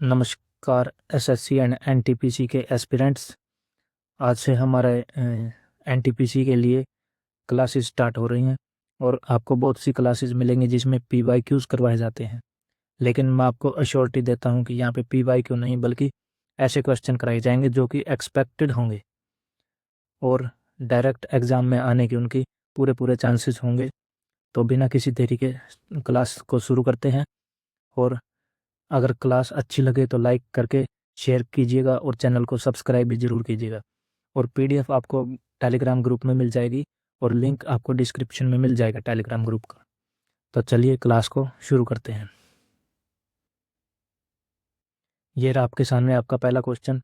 नमस्कार SSC and NTPC के aspirants. आज से हमारे एनटीपीसी के लिए क्लासेस स्टार्ट हो रही हैं और आपको बहुत सी क्लासेस मिलेंगी जिसमें पीवाईक्यूज करवाए जाते हैं। लेकिन मैं आपको अश्योरिटी देता हूं कि यहाँ पे पीवाईक्यू नहीं बल्कि ऐसे क्वेश्चन कराए जाएंगे जो कि एक्सपेक्टेड होंगे और डायरेक्ट एग्ज़ाम में आने की उनकी पूरे पूरे चांसेस होंगे। तो बिना किसी देरी के क्लास को शुरू करते हैं। और अगर क्लास अच्छी लगे तो लाइक करके शेयर कीजिएगा और चैनल को सब्सक्राइब भी ज़रूर कीजिएगा। और पीडीएफ आपको टेलीग्राम ग्रुप में मिल जाएगी और लिंक आपको डिस्क्रिप्शन में मिल जाएगा टेलीग्राम ग्रुप का। तो चलिए क्लास को शुरू करते हैं। ये रहा आपके सामने आपका पहला क्वेश्चन।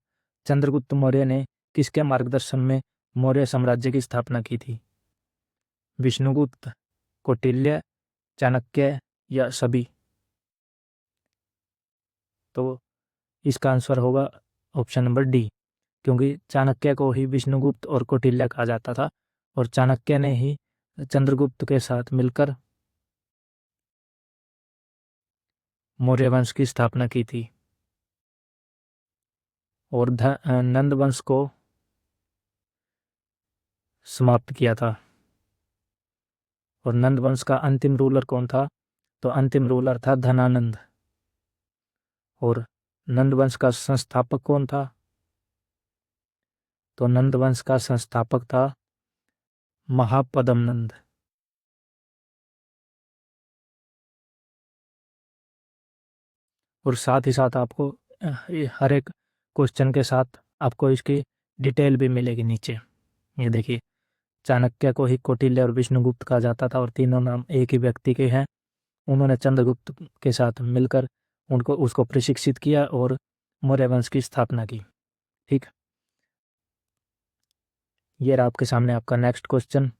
चंद्रगुप्त मौर्य ने किसके मार्गदर्शन में मौर्य साम्राज्य की स्थापना की थी? विष्णुगुप्त, कौटिल्य, चाणक्य या सभी? तो इसका आंसर होगा ऑप्शन नंबर डी, क्योंकि चाणक्य को ही विष्णुगुप्त और कौटिल्य कहा जाता था और चाणक्य ने ही चंद्रगुप्त के साथ मिलकर मौर्य वंश की स्थापना की थी और नंद वंश को समाप्त किया था। और नंद वंश का अंतिम रूलर कौन था? तो अंतिम रूलर था धनानंद। और नंद वंश का संस्थापक कौन था? तो नंद वंश का संस्थापक था महापद्म नंद। और साथ ही साथ आपको ये हर एक क्वेश्चन के साथ आपको इसकी डिटेल भी मिलेगी नीचे। ये देखिए, चाणक्य को ही कौटिल्य और विष्णुगुप्त कहा जाता था और तीनों नाम एक ही व्यक्ति के हैं। उन्होंने चंद्रगुप्त के साथ मिलकर उसको प्रशिक्षित किया और मौर्य वंश की स्थापना की। ठीक, ये रहा आपके सामने आपका नेक्स्ट क्वेश्चन।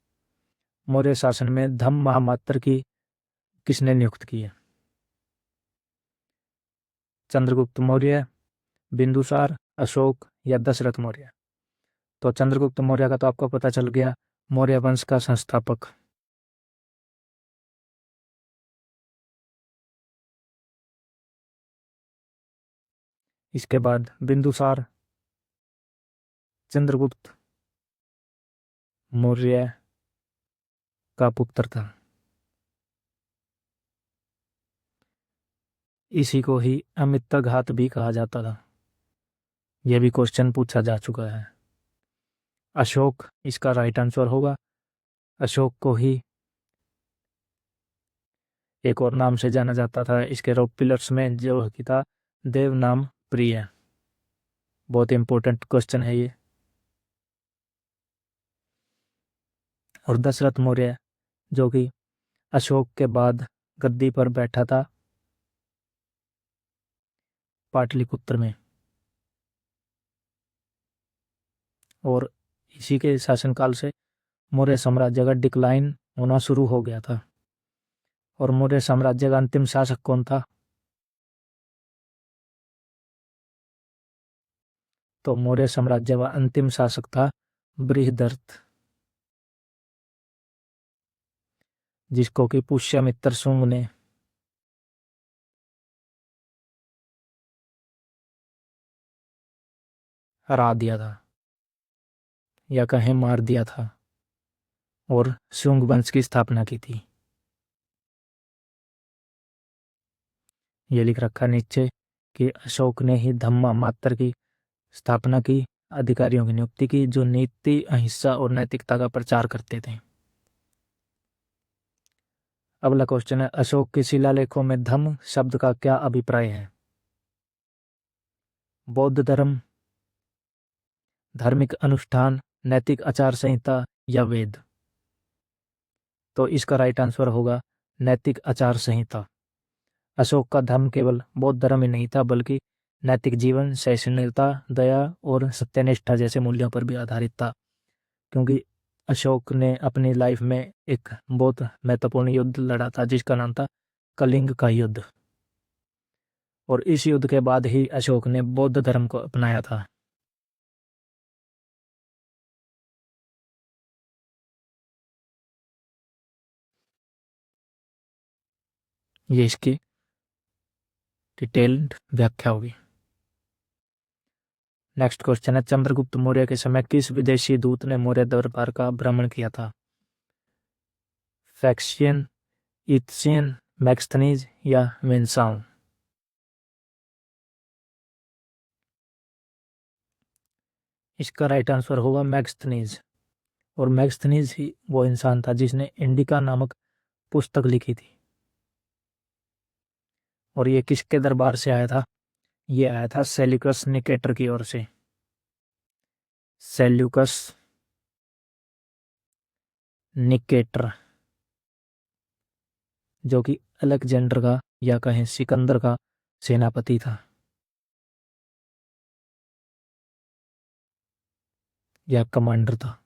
मौर्य शासन में धम्म महामात्र की किसने नियुक्त की है? चंद्रगुप्त मौर्य, बिंदुसार, अशोक या दशरथ मौर्य? तो चंद्रगुप्त मौर्य का तो आपको पता चल गया, मौर्य वंश का संस्थापक। इसके बाद बिंदुसार चंद्रगुप्त मौर्य का पुत्र था। इसी को ही अमित्रघात भी कहा जाता था। यह भी क्वेश्चन पूछा जा चुका है। अशोक इसका राइट आंसर होगा। अशोक को ही एक और नाम से जाना जाता था। इसके रॉक पिलर्स में जो कि था देव नाम प्रिय। बहुत इंपॉर्टेंट क्वेश्चन है ये। और दशरथ मौर्य जो कि अशोक के बाद गद्दी पर बैठा था पाटलिपुत्र में, और इसी के शासनकाल से मौर्य साम्राज्य का डिक्लाइन होना शुरू हो गया था। और मौर्य साम्राज्य का अंतिम शासक कौन था? तो मौर्य साम्राज्य का अंतिम शासक था बृहदर्थ, जिसको कि पुष्यमित्र शुंग ने हरा दिया था या कहें मार दिया था और शुंग वंश की स्थापना की थी। ये लिख रखा नीचे कि अशोक ने ही धम्मा मात्र की स्थापना की, अधिकारियों की नियुक्ति की जो नीति, अहिंसा और नैतिकता का प्रचार करते थे। अगला क्वेश्चन है, अशोक के शिलालेखों में धम्म शब्द का क्या अभिप्राय है? बौद्ध धर्म, धार्मिक अनुष्ठान, नैतिक आचार संहिता या वेद? तो इसका राइट आंसर होगा नैतिक आचार संहिता। अशोक का धर्म केवल बौद्ध धर्म ही नहीं था बल्कि नैतिक जीवन, सहिष्णुता, दया और सत्यनिष्ठा जैसे मूल्यों पर भी आधारित था। क्योंकि अशोक ने अपनी लाइफ में एक बहुत महत्वपूर्ण युद्ध लड़ा था जिसका नाम था कलिंग का युद्ध। और इस युद्ध के बाद ही अशोक ने बौद्ध धर्म को अपनाया था। ये इसकी डिटेल्ड व्याख्या होगी। नेक्स्ट क्वेश्चन है, चंद्रगुप्त मौर्य के समय किस विदेशी दूत ने मौर्य दरबार का भ्रमण किया था? फैक्शियन, इत्सियन, मैक्स्थनीज या वेन्साउ? इसका राइट आंसर होगा मैक्स्थनीज। और मैक्स्थनीज ही वो इंसान था जिसने इंडिका नामक पुस्तक लिखी थी। और ये किसके दरबार से आया था? ये आया था सेल्यूकस निकेटर की ओर से। सेल्यूकस निकेटर, जो कि अलेक्जेंडर का या कहें सिकंदर का सेनापति था या कमांडर था।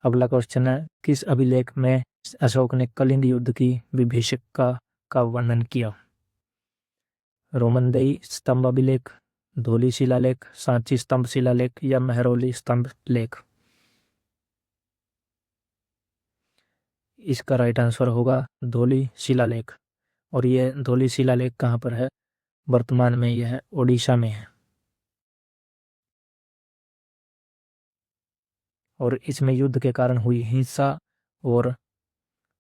अगला क्वेश्चन है, किस अभिलेख में अशोक ने कलिंग युद्ध की विभीषिका का वर्णन किया? रोमनदेही स्तंभ अभिलेख, धौली शिलालेख, सांची स्तंभ शिलालेख या मेहरौली स्तंभ लेख? इसका राइट आंसर होगा धौली शिलालेख। और यह धौली शिलालेख कहाँ पर है? वर्तमान में यह ओडिशा में है। और इसमें युद्ध के कारण हुई हिंसा और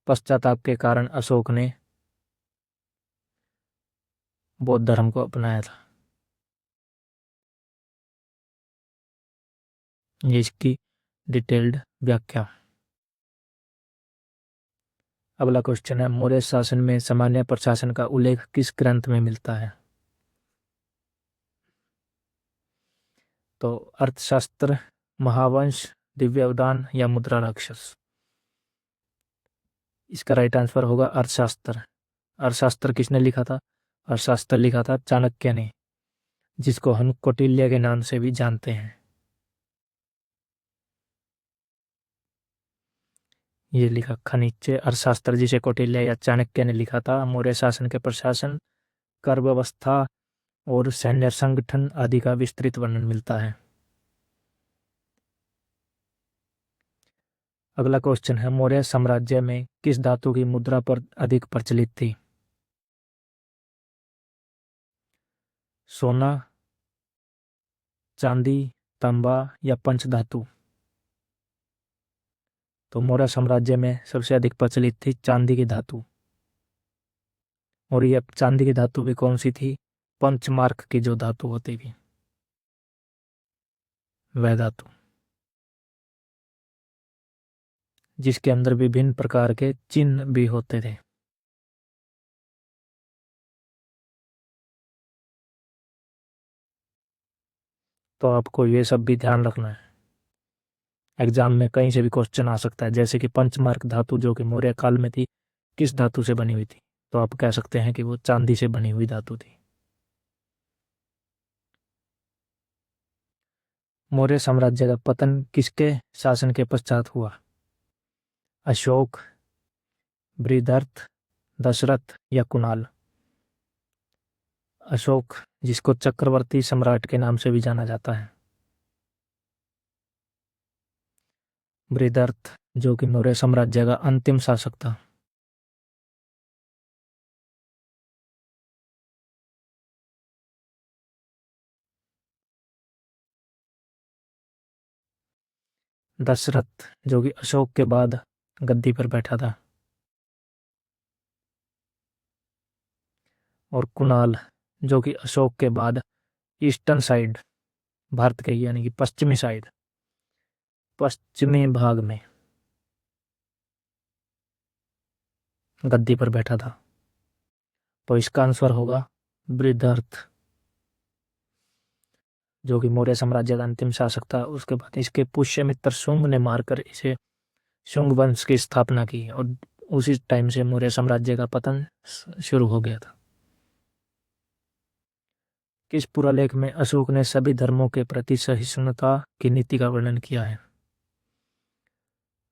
पश्चाताप के कारण अशोक ने बौद्ध धर्म को अपनाया था। ये इसकी डिटेल्ड व्याख्या। अगला क्वेश्चन है, मौर्य शासन में सामान्य प्रशासन का उल्लेख किस ग्रंथ में मिलता है? तो अर्थशास्त्र, महावंश, दिव्यावदान या मुद्रा राक्षस? इसका राइट आंसर होगा अर्थशास्त्र। अर्थशास्त्र किसने लिखा था? अर्थशास्त्र लिखा था चाणक्य ने, जिसको हम कौटिल्य के नाम से भी जानते हैं। ये लिखा खनिच्य अर्थशास्त्र, जिसे कौटिल्य या चाणक्य ने लिखा था, मौर्य शासन के प्रशासन, कर व्यवस्था और सैन्य संगठन आदि का विस्तृत वर्णन मिलता है। अगला क्वेश्चन है, मौर्य साम्राज्य में किस धातु की मुद्रा पर अधिक प्रचलित थी? सोना, चांदी, तांबा या पंचधातु? तो मौर्य साम्राज्य में सबसे अधिक प्रचलित थी चांदी की धातु। और यह चांदी की धातु भी कौन सी थी? पंचमार्क की जो धातु होती थी, वह धातु, जिसके अंदर विभिन्न प्रकार के चिन्ह भी होते थे। तो आपको ये सब भी ध्यान रखना है, एग्जाम में कहीं से भी क्वेश्चन आ सकता है। जैसे कि पंचमार्क धातु जो कि मौर्य काल में थी, किस धातु से बनी हुई थी? तो आप कह सकते हैं कि वो चांदी से बनी हुई धातु थी। मौर्य साम्राज्य का पतन किसके शासन के पश्चात हुआ? अशोक, बृहदर्थ, दशरथ या कुणाल? अशोक, जिसको चक्रवर्ती सम्राट के नाम से भी जाना जाता है। बृहदर्थ, जो कि मौर्य साम्राज्य का अंतिम शासक था। दशरथ, जो कि अशोक के बाद गद्दी पर बैठा था। और कुणाल, जो कि अशोक के बाद ईस्टर्न साइड, भारत के यानी कि पश्चिमी साइड, पश्चिमी भाग में गद्दी पर बैठा था। तो इसका आंसर होगा बृहदर्थ, जो कि मौर्य साम्राज्य का अंतिम शासक था। उसके बाद इसके पुष्यमित्र शुंग ने मारकर इसे शुंग वंश की स्थापना की और उसी टाइम से मौर्य साम्राज्य का पतन शुरू हो गया था। किस पुरालेख में अशोक ने सभी धर्मों के प्रति सहिष्णुता की नीति का वर्णन किया है?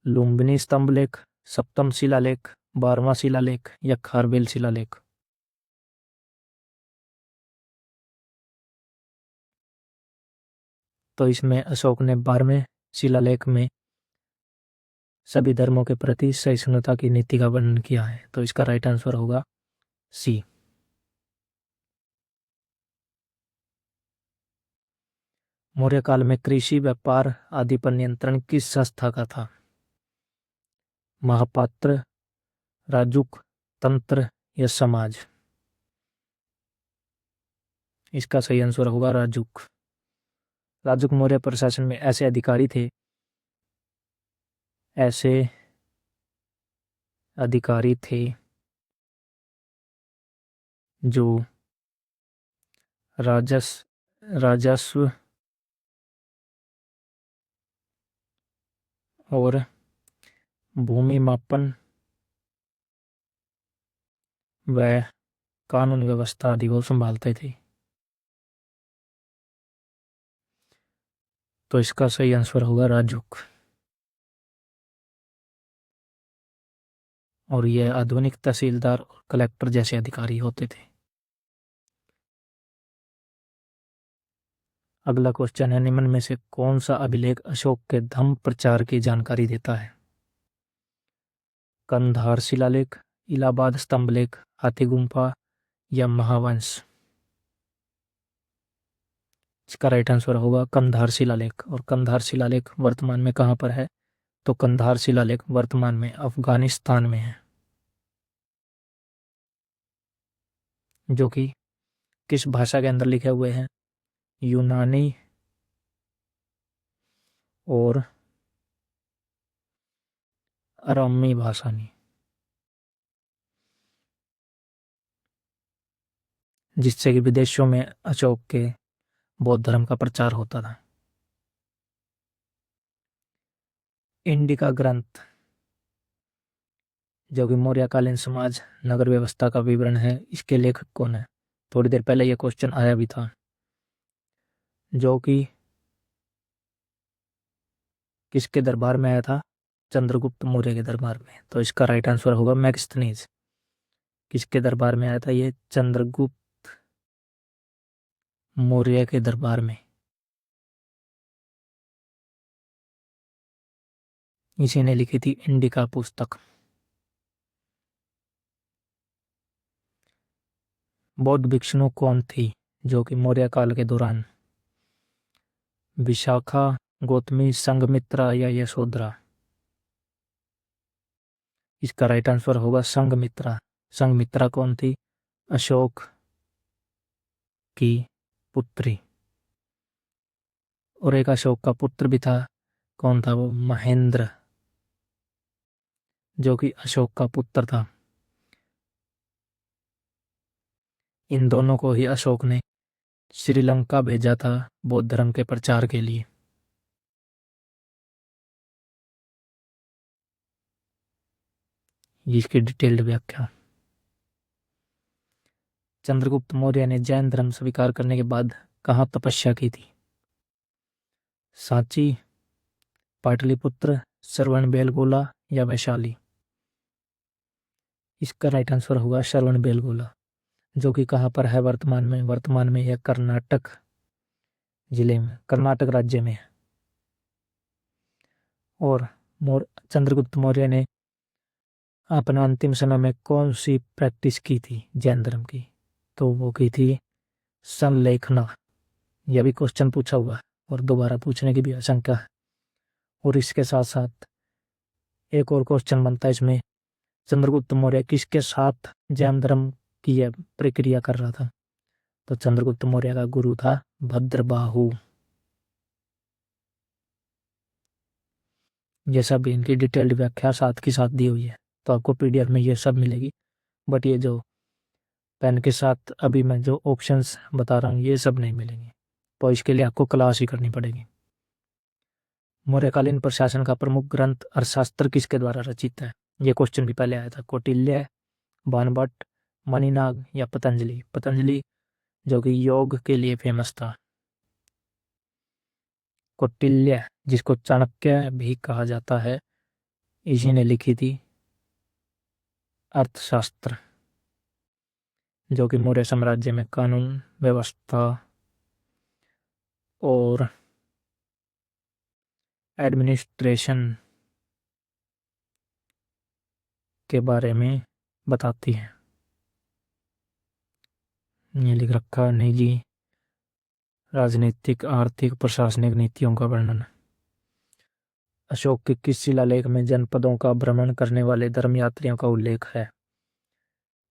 लुम्बिनी स्तंभ लेख, सप्तम शिलालेख, 12वां शिलालेख या खारवेल शिलालेख? तो इसमें अशोक ने 12वें शिलालेख में सभी धर्मों के प्रति सहिष्णुता की नीति का वर्णन किया है। तो इसका राइट आंसर होगा सी। मौर्य काल में कृषि, व्यापार आदि पर नियंत्रण किस संस्था का था? महापात्र, राजुक, तंत्र या समाज? इसका सही आंसर होगा राजुक। राजुक मौर्य प्रशासन में ऐसे अधिकारी थे जो राजस्व और भूमि मापन व कानून व्यवस्था आदि को संभालते थे। तो इसका सही आंसर होगा राजुक। और यह आधुनिक तहसीलदार और कलेक्टर जैसे अधिकारी होते थे। अगला क्वेश्चन है, निम्न में से कौन सा अभिलेख अशोक के धम्म प्रचार की जानकारी देता है? कंधार शिलालेख, इलाहाबाद स्तंभलेख, हाथी गुम्फा या महावंश? इसका राइट आंसर होगा कंधार शिलालेख। और कंधार शिलालेख वर्तमान में कहाँ पर है? तो कंधार शिलालेख वर्तमान में अफगानिस्तान में है। जो कि किस भाषा के अंदर लिखे हुए हैं? यूनानी और अरामी भाषा में, जिससे कि विदेशों में अशोक के बौद्ध धर्म का प्रचार होता था। इंडिका ग्रंथ, जो कि मौर्यकालीन समाज नगर व्यवस्था का विवरण है, इसके लेखक कौन है? थोड़ी देर पहले यह क्वेश्चन आया भी था। जो कि किसके दरबार में आया था? चंद्रगुप्त मौर्य के दरबार में। तो इसका राइट आंसर होगा मैगस्थनीज। किसके दरबार में आया था ये? चंद्रगुप्त मौर्य के दरबार में। इसी ने लिखी थी इंडिका पुस्तक। बौद्ध भिक्षु कौन थी जो कि मौर्य काल के दौरान? विशाखा, गौतमी, संघमित्रा या यशोधरा? इसका राइट आंसर होगा संघमित्रा। संघमित्रा कौन थी? अशोक की पुत्री। और एक अशोक का पुत्र भी था। कौन था वो? महेंद्र, जो कि अशोक का पुत्र था। इन दोनों को ही अशोक ने श्रीलंका भेजा था बौद्ध धर्म के प्रचार के लिए। इसकी डिटेल्ड व्याख्या। चंद्रगुप्त मौर्य ने जैन धर्म स्वीकार करने के बाद कहाँ तपस्या की थी? सांची, पाटलिपुत्र, श्रवणबेलगोला या वैशाली? इसका राइट आंसर होगा श्रवणबेलगोला, जो कि कहाँ पर है वर्तमान में? वर्तमान में यह कर्नाटक जिले में, कर्नाटक राज्य में है। और चंद्रगुप्त मौर्य ने अपना अंतिम समय में कौन सी प्रैक्टिस की थी जैन धर्म की? तो वो की थी संलेखना। यह भी क्वेश्चन पूछा हुआ है और दोबारा पूछने की भी आशंका है। और इसके साथ साथ एक और क्वेश्चन बनता है इसमें, चंद्रगुप्त मौर्य किसके साथ जैन धर्म की यह प्रक्रिया कर रहा था? तो चंद्रगुप्त मौर्य का गुरु था भद्रबाहु। ये सब इनकी डिटेल्ड व्याख्या साथ की साथ दी हुई है, तो आपको पीडीएफ में ये सब मिलेगी। बट ये जो पेन के साथ अभी मैं जो ऑप्शंस बता रहा हूँ ये सब नहीं मिलेंगे, तो इसके लिए आपको क्लास ही करनी पड़ेगी। मौर्यकालीन प्रशासन का प्रमुख ग्रंथ अर्थशास्त्र किसके द्वारा रचित है? ये क्वेश्चन भी पहले आया था। कौटिल्य, बाणभट्ट, मणिनाग या पतंजलि? पतंजलि, जो कि योग के लिए फेमस था। कौटिल्य, जिसको चाणक्य भी कहा जाता है, इसी ने लिखी थी अर्थशास्त्र, जो कि मौर्य साम्राज्य में कानून व्यवस्था और एडमिनिस्ट्रेशन के बारे में बताती है। ये लिख रखा नहीं जी, राजनीतिक, आर्थिक, प्रशासनिक नीतियों का वर्णन। अशोक के किस शिलालेख में जनपदों का भ्रमण करने वाले धर्मयात्रियों का उल्लेख है?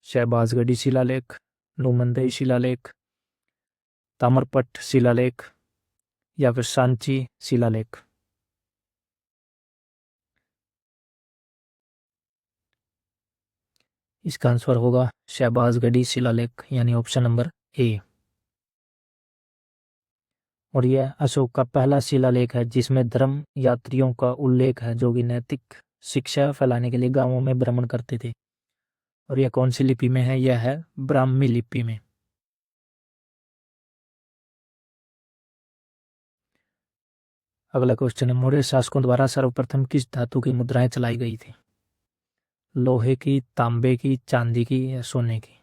शहबाजगढ़ी शिलालेख, नुमंदई शिलालेख, ताम्रपट्ट शिलालेख या फिर सांची शिलालेख? इसका आंसर होगा शहबाजगढ़ी शिलालेख, यानी ऑप्शन नंबर ए। और यह अशोक का पहला शिलालेख है जिसमें धर्म यात्रियों का उल्लेख है जो कि नैतिक शिक्षा फैलाने के लिए गांवों में भ्रमण करते थे। और यह कौन सी लिपि में है? यह है ब्राह्मी लिपि में। अगला क्वेश्चन है, मौर्य शासकों द्वारा सर्वप्रथम किस धातु की मुद्राएं चलाई गई थी? लोहे की, तांबे की, चांदी की या सोने की?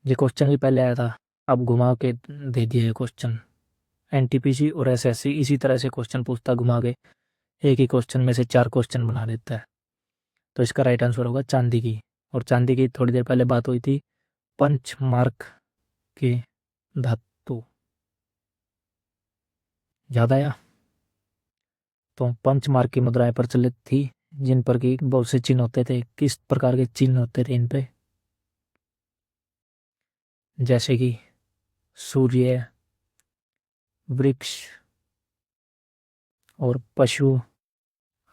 ये क्वेश्चन भी पहले आया था, अब घुमा के दे दिया ये क्वेश्चन। एनटीपीसी और एसएससी इसी तरह से क्वेश्चन पूछता, घुमा के एक ही क्वेश्चन में से 4 क्वेश्चन बना देता है। तो इसका राइट आंसर होगा चांदी की। और चांदी की थोड़ी देर पहले बात हुई थी, पंच मार्क की धातु, याद आया? तो पंच मार्क की मुद्राएं प्रचलित थी जिन पर की बहुत से चिन्ह होते थे। किस प्रकार के चिन्ह होते थे इन पे? जैसे कि सूर्य, वृक्ष और पशु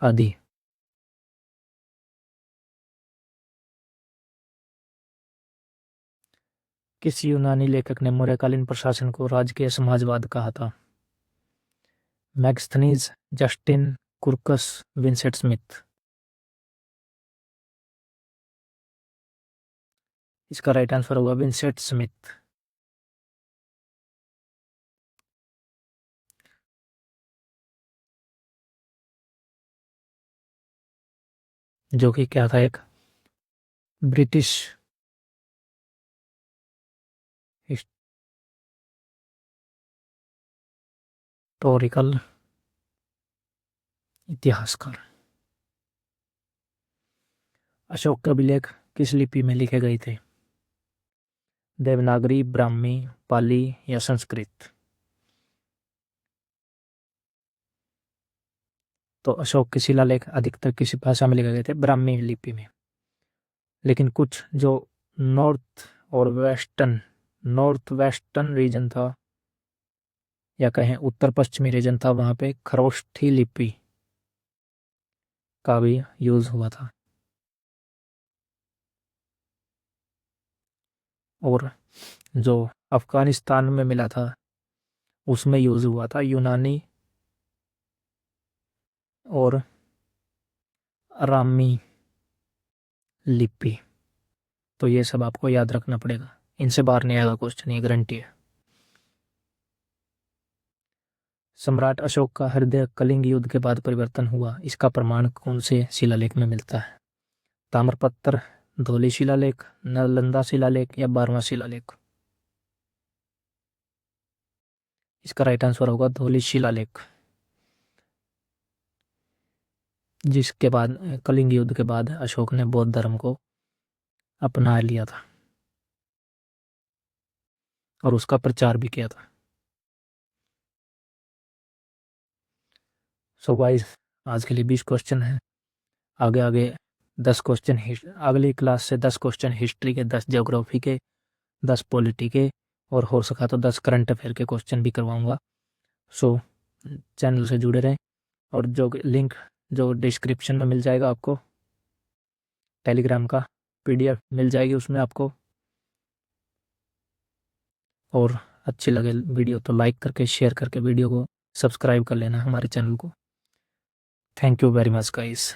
आदि। किस यूनानी लेखक ने मौर्यकालीन प्रशासन को राजकीय समाजवाद कहा था? Megasthenes, Justin, Curtius, Vincent Smith? इसका राइट आंसर होगा विंसेंट स्मिथ। जो कि क्या था? एक ब्रिटिश हिस्टोरिकल इतिहासकार। अशोक के अभिलेख किस लिपि में लिखे गए थे? देवनागरी, ब्राह्मी, पाली या संस्कृत? तो अशोक के शिलालेख अधिकतर किसी भाषा में लिखे गए थे? ब्राह्मी लिपि में। लेकिन कुछ जो नॉर्थ वेस्टर्न रीजन था, या कहें उत्तर पश्चिमी रीजन था, वहां पे खरोष्ठी लिपि का भी यूज हुआ था। और जो अफगानिस्तान में मिला था उसमें यूज हुआ था यूनानी और अरामी लिपि। तो ये सब आपको याद रखना पड़ेगा, इनसे बाहर नहीं आएगा क्वेश्चन, ये गारंटी है। सम्राट अशोक का हृदय कलिंग युद्ध के बाद परिवर्तन हुआ, इसका प्रमाण कौन से शिलालेख में मिलता है? ताम्रपत्र, धौली शिलालेख, नालंदा शिलालेख या 12वां शिलालेख? इसका राइट आंसर होगा धौली शिलालेख, जिसके बाद कलिंग युद्ध के बाद अशोक ने बौद्ध धर्म को अपना लिया था और उसका प्रचार भी किया था। सो गाइस, आज के लिए 20 क्वेश्चन है। आगे आगे 10 क्वेश्चन, अगली क्लास से 10 क्वेश्चन हिस्ट्री के, 10 ज्योग्राफी के, 10 पॉलिटी के, और हो सका तो 10 करंट अफेयर के क्वेश्चन भी करवाऊंगा। सो चैनल से जुड़े रहें। और जो लिंक जो डिस्क्रिप्शन में मिल जाएगा आपको, टेलीग्राम का PDF मिल जाएगी उसमें आपको। और अच्छी लगे वीडियो तो लाइक करके, शेयर करके वीडियो को सब्सक्राइब कर लेना हमारे चैनल को। Thank you very much guys.